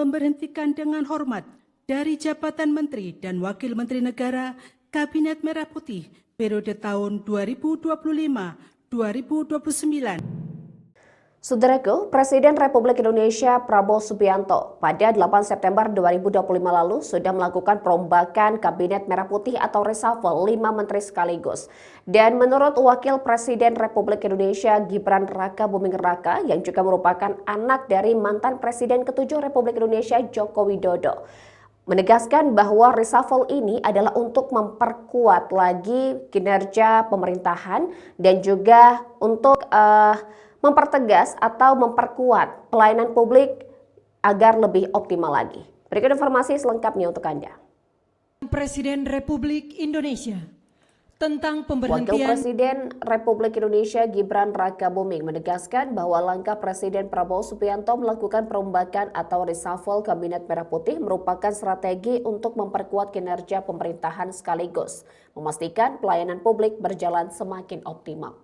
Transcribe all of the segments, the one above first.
memberhentikan dengan hormat dari jabatan Menteri dan Wakil Menteri Negara Kabinet Merah Putih periode tahun 2025-2029. Saudaraku, Presiden Republik Indonesia Prabowo Subianto pada 8 September 2025 lalu sudah melakukan perombakan Kabinet Merah Putih atau reshuffle 5 menteri sekaligus. Dan menurut Wakil Presiden Republik Indonesia Gibran Rakabuming Raka yang juga merupakan anak dari mantan Presiden ke-7 Republik Indonesia Joko Widodo, menegaskan bahwa reshuffle ini adalah untuk memperkuat lagi kinerja pemerintahan dan juga untuk mempertegas atau memperkuat pelayanan publik agar lebih optimal lagi. Berikut informasi selengkapnya untuk Anda. Presiden Republik Indonesia tentang pemberhentian. Wakil Presiden Republik Indonesia Gibran Rakabuming menegaskan bahwa langkah Presiden Prabowo Subianto melakukan perombakan atau reshuffle Kabinet Merah Putih merupakan strategi untuk memperkuat kinerja pemerintahan sekaligus memastikan pelayanan publik berjalan semakin optimal.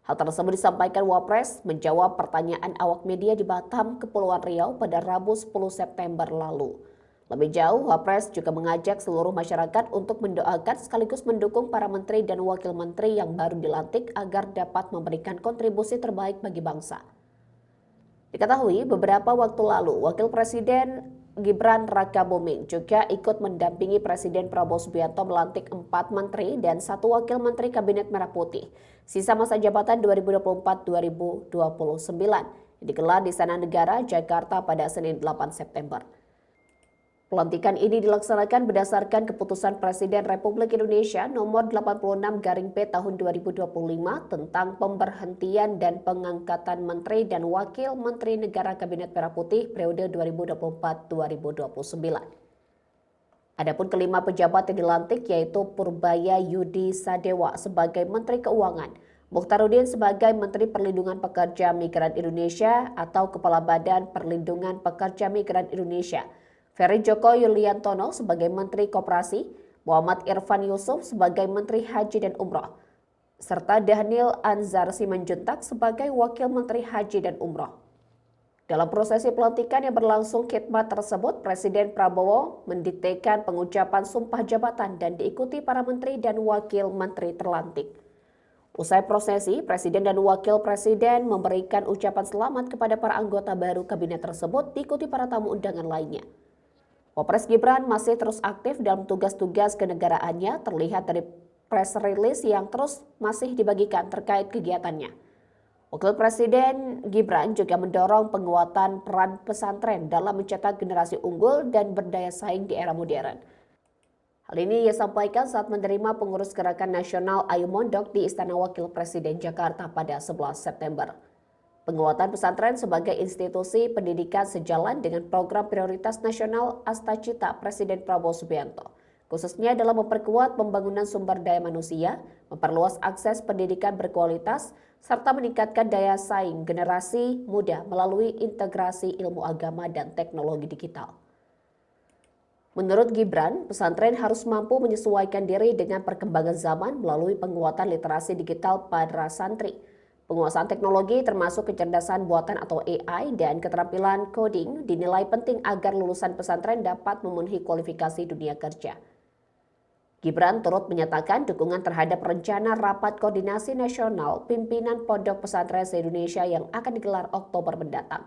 Hal tersebut disampaikan Wapres menjawab pertanyaan awak media di Batam, Kepulauan Riau pada Rabu 10 September lalu. Lebih jauh, Wapres juga mengajak seluruh masyarakat untuk mendoakan sekaligus mendukung para menteri dan wakil menteri yang baru dilantik agar dapat memberikan kontribusi terbaik bagi bangsa. Diketahui beberapa waktu lalu, Wakil Presiden Gibran Rakabuming juga ikut mendampingi Presiden Prabowo Subianto melantik 4 menteri dan 1 wakil menteri Kabinet Merah Putih. Sisa masa jabatan 2024-2029 digelar di Istana Negara, Jakarta pada Senin 8 September. Pelantikan ini dilaksanakan berdasarkan keputusan Presiden Republik Indonesia nomor 86/P tahun 2025 tentang pemberhentian dan pengangkatan menteri dan wakil menteri negara Kabinet Merah Putih periode 2024-2029. Adapun kelima pejabat yang dilantik yaitu Purbaya Yudi Sadewa sebagai Menteri Keuangan, Mukhtaruddin sebagai Menteri Perlindungan Pekerja Migran Indonesia atau Kepala Badan Perlindungan Pekerja Migran Indonesia, Ferry Joko Yuliantono sebagai Menteri Koperasi, Muhammad Irfan Yusuf sebagai Menteri Haji dan Umroh, serta Daniel Anzar Simanjuntak sebagai Wakil Menteri Haji dan Umroh. Dalam prosesi pelantikan yang berlangsung khidmat tersebut, Presiden Prabowo mendiktekan pengucapan sumpah jabatan dan diikuti para menteri dan wakil menteri terlantik. Usai prosesi, Presiden dan Wakil Presiden memberikan ucapan selamat kepada para anggota baru kabinet tersebut diikuti para tamu undangan lainnya. Wapres Gibran masih terus aktif dalam tugas-tugas kenegaraannya, terlihat dari press release yang terus masih dibagikan terkait kegiatannya. Wakil Presiden Gibran juga mendorong penguatan peran pesantren dalam mencetak generasi unggul dan berdaya saing di era modern. Hal ini ia sampaikan saat menerima pengurus Gerakan Nasional Ayo Mondok di Istana Wakil Presiden Jakarta pada 11 September. Penguatan pesantren sebagai institusi pendidikan sejalan dengan program prioritas nasional Astacita Presiden Prabowo Subianto, khususnya dalam memperkuat pembangunan sumber daya manusia, memperluas akses pendidikan berkualitas, serta meningkatkan daya saing generasi muda melalui integrasi ilmu agama dan teknologi digital. Menurut Gibran, pesantren harus mampu menyesuaikan diri dengan perkembangan zaman melalui penguatan literasi digital para santri, penguasaan teknologi termasuk kecerdasan buatan atau AI dan keterampilan coding dinilai penting agar lulusan pesantren dapat memenuhi kualifikasi dunia kerja. Gibran turut menyatakan dukungan terhadap rencana rapat koordinasi nasional pimpinan pondok pesantren se-Indonesia yang akan digelar Oktober mendatang.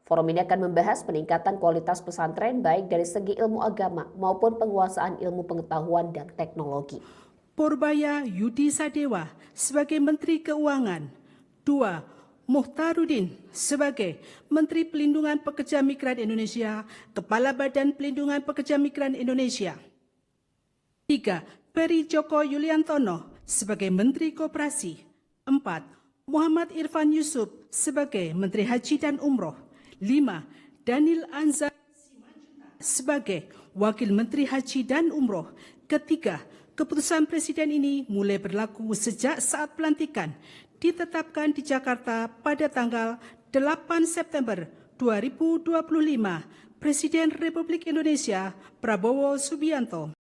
Forum ini akan membahas peningkatan kualitas pesantren baik dari segi ilmu agama maupun penguasaan ilmu pengetahuan dan teknologi. Purbaya Yudi Sadewa sebagai Menteri Keuangan. 2. Mukhtaruddin sebagai Menteri Pelindungan Pekerja Migran Indonesia, Kepala Badan Pelindungan Pekerja Migran Indonesia. 3. Ferry Joko Yuliantono sebagai Menteri Koperasi. 4. Muhammad Irfan Yusuf sebagai Menteri Haji dan Umroh. 5. Daniel Anzar sebagai Wakil Menteri Haji dan Umroh. Ketiga, keputusan Presiden ini mulai berlaku sejak saat pelantikan ditetapkan di Jakarta pada tanggal 8 September 2025, Presiden Republik Indonesia Prabowo Subianto.